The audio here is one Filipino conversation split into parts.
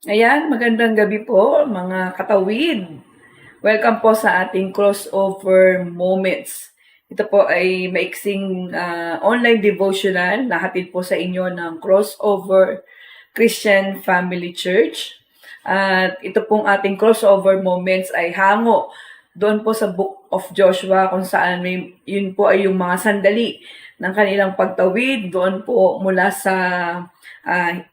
Ayan, magandang gabi po mga katawid. Welcome po sa ating crossover moments. Ito po ay maiksing online devotional na hatid po sa inyo ng Crossover Christian Family Church. At ito pong ating crossover moments ay hango doon po sa Book of Joshua kung saan yun po ay yung mga sandali ng kanilang pagtawid doon po mula sa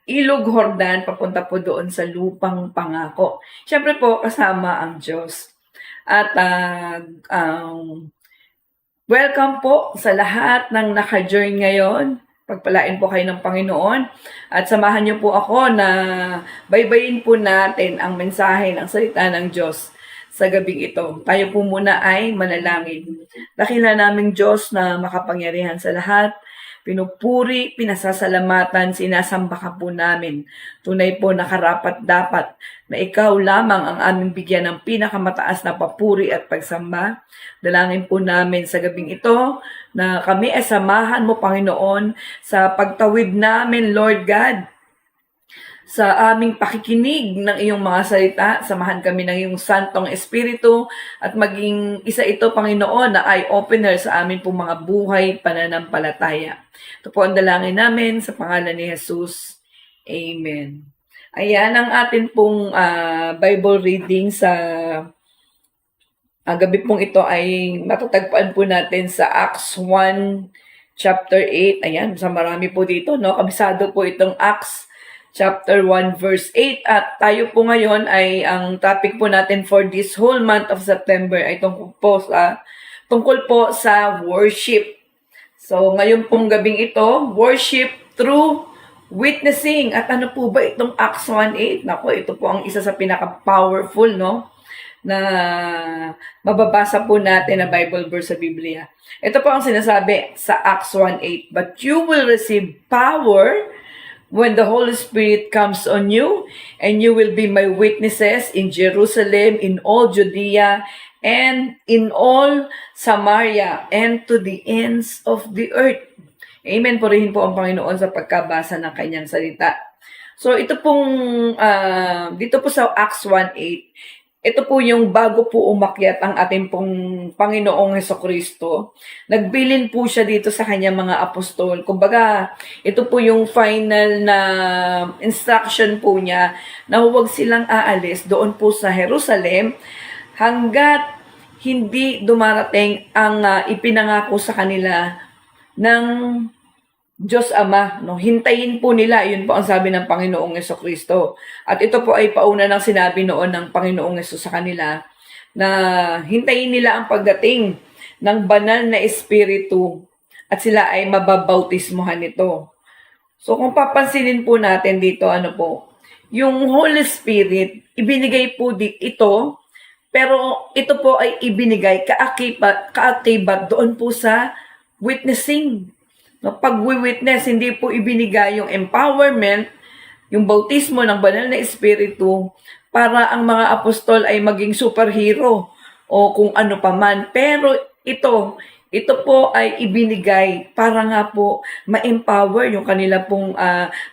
Ilog Jordan papunta po doon sa lupang pangako. Siyempre po kasama ang Diyos. At welcome po sa lahat ng naka-join ngayon. Pagpalain po kayo ng Panginoon at samahan niyo po ako na baybayin po natin ang mensahe ng salita ng Diyos sa gabing ito. Tayo po muna ay manalangin. Dakila naming Diyos na makapangyarihan sa lahat, pinupuri, pinasasalamatan, sinasamba ka po namin. Tunay po nakarapat-dapat na ikaw lamang ang aming bigyan ng pinakamataas na papuri at pagsamba. Dalangin po namin sa gabing ito na kami ay samahan mo, Panginoon, sa pagtawid namin, Lord God, sa aming pakikinig ng iyong mga salita. Samahan kami ng iyong Santong Espiritu at maging isa ito, Panginoon, na eye-opener sa amin pong mga buhay pananampalataya. Ito po ang dalangin namin sa pangalan ni Jesus. Amen. Ayan ang atin pong Bible reading sa gabi pong ito ay matatagpuan po natin sa Acts 1 chapter 8. Ayan, sa marami po dito, no? Kabisado po itong Acts chapter 1 verse 8 at tayo po ngayon ay ang topic po natin for this whole month of September ay tungkol po sa worship. So ngayon pong gabing ito, worship through witnessing. At ano po ba itong Acts 1:8? Nako, ito po ang isa sa pinaka-powerful, no, na mababasa po natin na Bible verse sa Biblia. Ito po ang sinasabi sa Acts 1:8, "But you will receive power when the Holy Spirit comes on you, and you will be my witnesses in Jerusalem, in all Judea, and in all Samaria, and to the ends of the earth." Amen. Purihin po ang Panginoon sa pagkabasa ng kanyang salita. So ito pong, dito po sa Acts 1:8, ito po yung bago po umakyat ang ating pong Panginoong Hesukristo. Nagbilin po siya dito sa kanyang mga apostol. Kumbaga, ito po yung final na instruction po niya na huwag silang aalis doon po sa Jerusalem hanggat hindi dumarating ang ipinangako sa kanila ng Diyos Ama, no? Hintayin po nila, yun po ang sabi ng Panginoong Hesukristo. At ito po ay pauna ng sinabi noon ng Panginoong Hesus sa kanila na hintayin nila ang pagdating ng banal na Espiritu at sila ay mababautismuhan nito. So kung papansinin po natin dito, ano po, yung Holy Spirit, ibinigay po ito, pero ito po ay ibinigay kaakibat doon po sa witnessing. No, pag-witness, hindi po ibinigay yung empowerment, yung bautismo ng banal na Espiritu para ang mga apostol ay maging superhero o kung ano pa man. Pero ito po ay ibinigay para nga po ma-empower yung kanila pong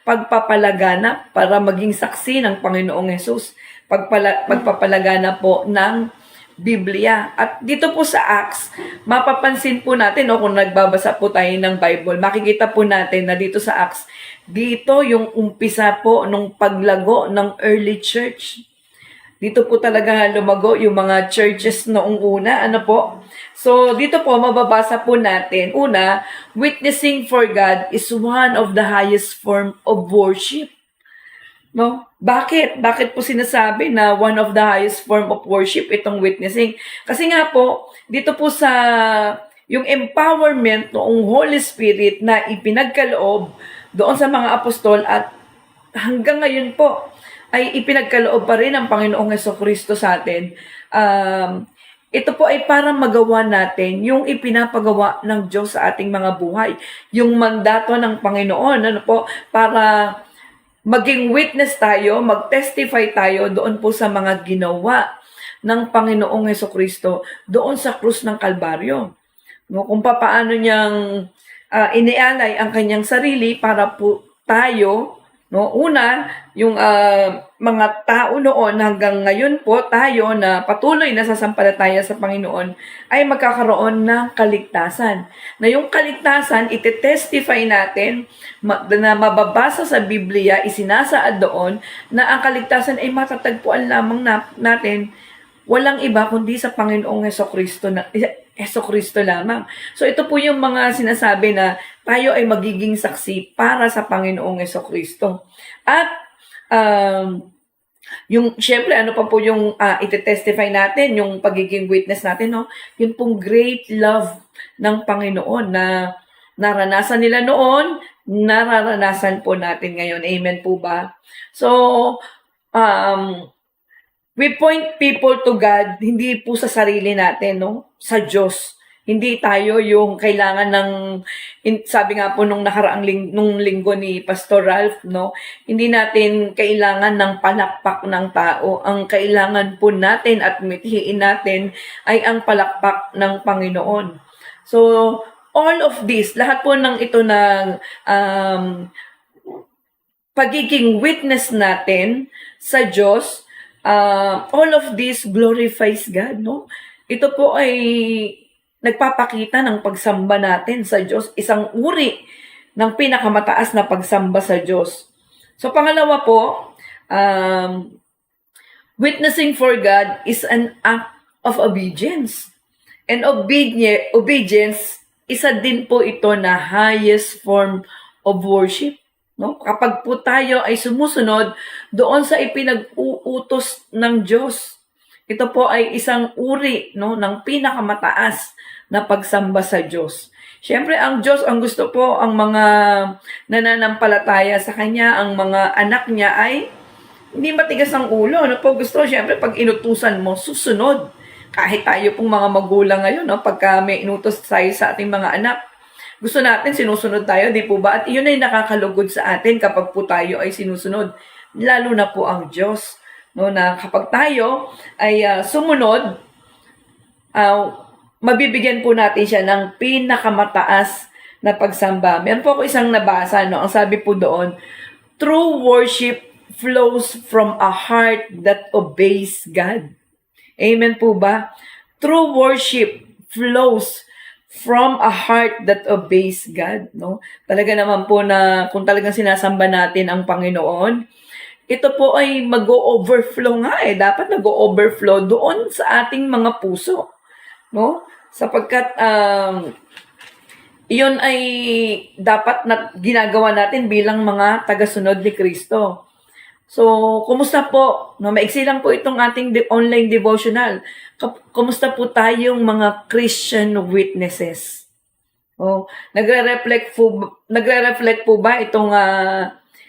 pagpapalagana para maging saksi ng Panginoong Hesus. Pagpapalagana po ng Biblia. At dito po sa Acts, mapapansin po natin, no, kung nagbabasa po tayo ng Bible, makikita po natin na dito sa Acts, dito yung umpisa po nung paglago ng early church. Dito po talaga lumago yung mga churches noong una. Ano po? So, dito po mababasa po natin, una, witnessing for God is one of the highest form of worship. No? Bakit? Bakit po sinasabi na one of the highest form of worship itong witnessing? Kasi nga po, dito po sa yung empowerment noong Holy Spirit na ipinagkaloob doon sa mga apostol at hanggang ngayon po ay ipinagkaloob pa rin ng Panginoong Hesukristo sa atin. Ito po ay para magawa natin yung ipinapagawa ng Diyos sa ating mga buhay. Yung mandato ng Panginoon, ano po, para maging witness tayo, mag-testify tayo doon po sa mga ginawa ng Panginoong Hesukristo doon sa krus ng Kalbaryo. No, kung paano niyang inialay ang kanyang sarili para po tayo, No, una, yung mga tao noon hanggang ngayon po tayo na patuloy na sasampalataya sa Panginoon ay magkakaroon ng kaligtasan. Na yung kaligtasan, ite-testify natin na mababasa sa Biblia, isinasaad doon na ang kaligtasan ay matatagpuan lamang natin walang iba kundi sa Panginoong Hesukristo lamang. So ito po yung mga sinasabi na tayo ay magiging saksi para sa Panginoong Hesukristo. At yung syempre ano pa po yung ite-testify natin, yung pagiging witness natin, no? Yun pong great love ng Panginoon na naranasan nila noon, nararanasan po natin ngayon. Amen po ba? So, we point people to God, hindi po sa sarili natin, no? Sa Diyos. Hindi tayo yung kailangan ng, sabi nga po nung nakaraang nung linggo ni Pastor Ralph, no? Hindi natin kailangan ng palakpak ng tao. Ang kailangan po natin at mithiin natin ay ang palakpak ng Panginoon. So, all of this, lahat po ng ito ng pagiging witness natin sa Diyos, all of this glorifies God, no? Ito po ay nagpapakita ng pagsamba natin sa Diyos, isang uri ng pinakamataas na pagsamba sa Diyos. So, pangalawa po, witnessing for God is an act of obedience. And obedience, isa din po ito na highest form of worship. No? Kapag po tayo ay sumusunod doon sa ipinag-uutos ng Diyos, ito po ay isang uri, no, ng pinakamataas na pagsamba sa Diyos. Siyempre, ang Diyos, ang gusto po, ang mga nananampalataya sa Kanya, ang mga anak niya ay hindi matigas ang ulo. Ano po gusto? Siyempre, pag inutusan mo, susunod. Kahit tayo pong mga magulang ngayon, no, pagka may inutos tayo sa ating mga anak, gusto natin sinusunod tayo, di po ba? At iyon ay nakakalugod sa atin kapag po tayo ay sinusunod. Lalo na po ang Diyos. No, na kapag tayo ay sumunod, mabibigyan po natin siya ng pinakamataas na pagsamba. Meron po ako isang nabasa, no? Ang sabi po doon, true worship flows from a heart that obeys God. Amen po ba? True worship flows from a heart that obeys God, no? Talaga naman po na kung talagang sinasamba natin ang Panginoon, ito po ay mag-o-overflow nga eh. Dapat nag-o-overflow doon sa ating mga puso, no? Sapagkat iyon ay dapat na ginagawa natin bilang mga tagasunod ni Kristo. So, kumusta po? No, maiksi lang po itong ating online devotional. Kumusta po tayong mga Christian witnesses? Oh, nagre-reflect po ba itong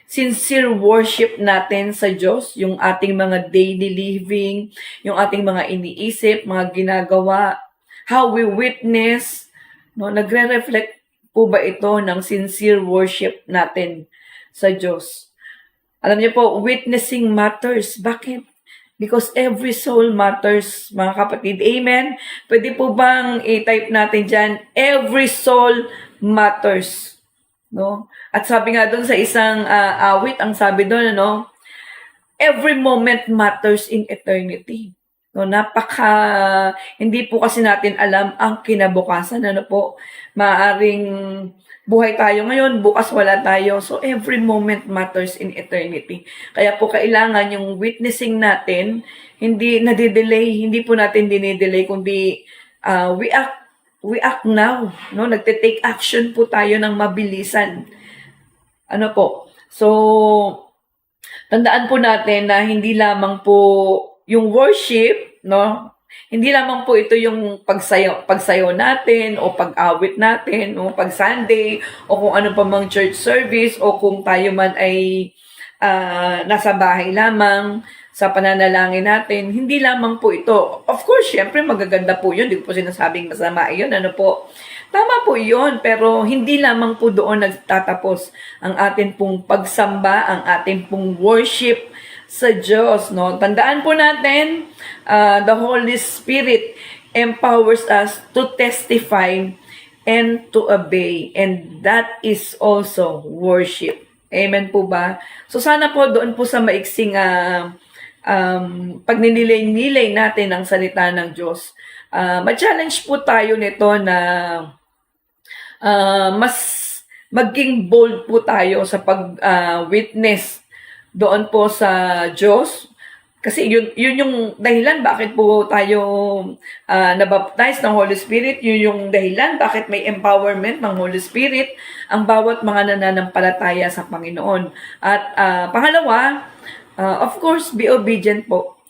sincere worship natin sa Diyos, yung ating mga daily living, yung ating mga iniisip, mga ginagawa, how we witness, no? Nagre-reflect po ba ito ng sincere worship natin sa Diyos? Alam niyo po, witnessing matters. Bakit? Because every soul matters, mga kapatid. Amen? Pwede po bang i-type natin dyan, every soul matters. No? At sabi nga doon sa isang awit, ang sabi doon, ano, every moment matters in eternity. No, hindi po kasi natin alam ang kinabukasan. Ano po, maaring buhay tayo ngayon, bukas wala tayo. So, every moment matters in eternity. Kaya po kailangan yung witnessing natin, hindi nadidelay, hindi po natin dinidelay, kundi we act now. No? Nagte-take action po tayo ng mabilisan. Ano po? So, tandaan po natin na hindi lamang po yung worship, no? Hindi lamang po ito yung pagsayaw natin o pag-awit natin o pag Sunday o kung ano pa mang church service o kung tayo man ay nasa bahay lamang sa pananalangin natin. Hindi lamang po ito. Of course, syempre magaganda po yun. Hindi ko po sinasabing masama yun. Ano po? Tama po yun. Pero hindi lamang po doon nagtatapos ang atin pong pagsamba, ang atin pong worship sa Diyos, no? Tandaan po natin, the Holy Spirit empowers us to testify and to obey. And that is also worship. Amen po ba? So sana po doon po sa maiksing pagninilay-nilay natin ang salita ng Diyos, ma-challenge po tayo nito na mas maging bold po tayo sa pag-witness doon po sa Diyos. Kasi yun yung dahilan bakit po tayo nabaptize ng Holy Spirit. Yun yung dahilan bakit may empowerment ng Holy Spirit ang bawat mga nananampalataya sa Panginoon. At pangalawa, of course, be obedient po.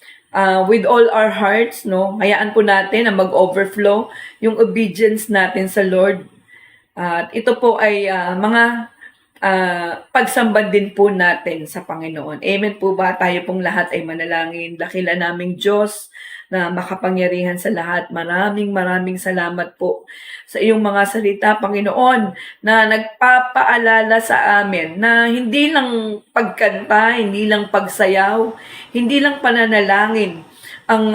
With all our hearts, no? Hayaan po natin na mag-overflow yung obedience natin sa Lord. At ito po ay mga pagsamba din po natin sa Panginoon. Amen po ba? Tayo pong lahat ay manalangin. Dakilan naming Diyos na makapangyarihan sa lahat. Maraming salamat po sa iyong mga salita, Panginoon, na nagpapaalala sa amin na hindi lang pagkanta, hindi lang pagsayaw, hindi lang pananalangin ang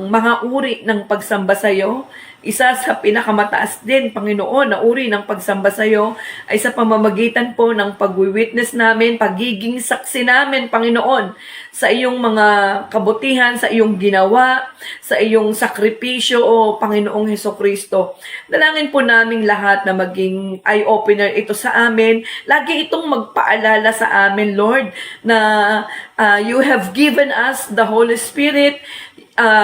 mga uri ng pagsamba sa iyo. Isa sa pinakamataas din, Panginoon, na uri ng pagsamba sa iyo ay sa pamamagitan po ng pag-witness namin, pagiging saksi namin, Panginoon, sa iyong mga kabutihan, sa iyong ginawa, sa iyong sakripisyo, o Panginoong Hesukristo. Dalangin po namin lahat na maging eye-opener ito sa amin. Lagi itong magpaalala sa amin, Lord, na you have given us the Holy Spirit.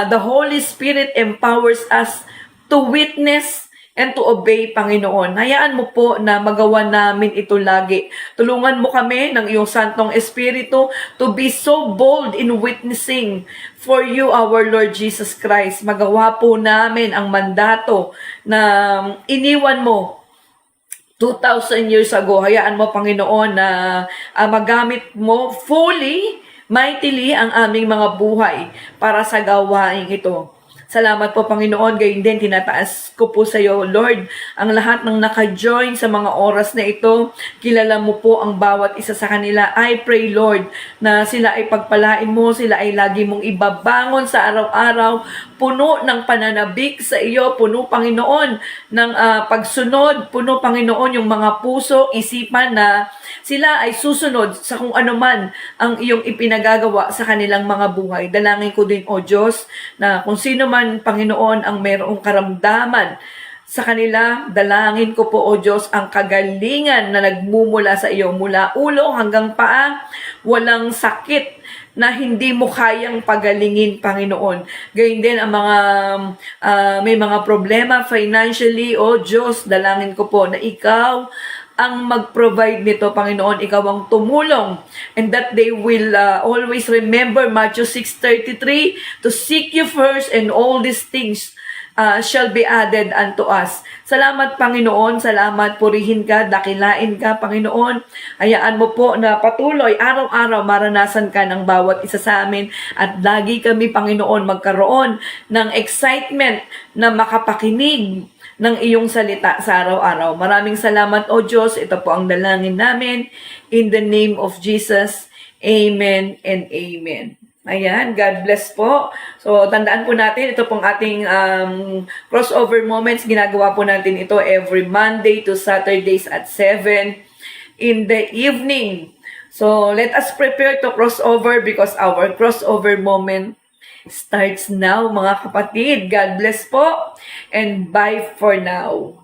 The Holy Spirit empowers us to witness and to obey, Panginoon. Hayaan mo po na magawa namin ito lagi. Tulungan mo kami ng iyong Santong Espiritu to be so bold in witnessing for you, our Lord Jesus Christ. Magawa po namin ang mandato na iniwan mo 2,000 years ago. Hayaan mo, Panginoon, na magamit mo fully, mightily ang aming mga buhay para sa gawain ito. Salamat po, Panginoon. Gayon din, tinataas ko po sa iyo, Lord, ang lahat ng naka-join sa mga oras na ito. Kilala mo po ang bawat isa sa kanila. I pray, Lord, na sila ay pagpalain mo, sila ay lagi mong ibabangon sa araw-araw, puno ng pananabik sa iyo, puno, Panginoon, ng pagsunod, puno, Panginoon, yung mga puso, isipan na sila ay susunod sa kung ano man ang iyong ipinagagawa sa kanilang mga buhay. Dalangin ko din, O Diyos, na kung sino man, Panginoon, ang mayroong karamdaman sa kanila, dalangin ko po, O Diyos, ang kagalingan na nagmumula sa iyo, mula ulo hanggang paa, walang sakit na hindi mo kayang pagalingin, Panginoon. Gayun din ang mga may mga problema financially, O Diyos, dalangin ko po na ikaw ang mag-provide nito, Panginoon. Ikaw ang tumulong, and that they will always remember Matthew 6:33, to seek you first, and all these things shall be added unto us. Salamat, Panginoon. Salamat, purihin ka, dakilain ka, Panginoon. Hayaan mo po na patuloy, araw-araw, maranasan ka ng bawat isa sa amin, at lagi kami, Panginoon, magkaroon ng excitement na makapakinig ng iyong salita sa araw-araw. Maraming salamat, O Diyos. Ito po ang dalangin namin. In the name of Jesus. Amen and amen. Ayan, God bless po. So, tandaan po natin, ito pong ating crossover moments. Ginagawa po natin ito every Monday to Saturdays at 7 in the evening. So, let us prepare to crossover because our crossover moment starts now, mga kapatid. God bless po, and bye for now.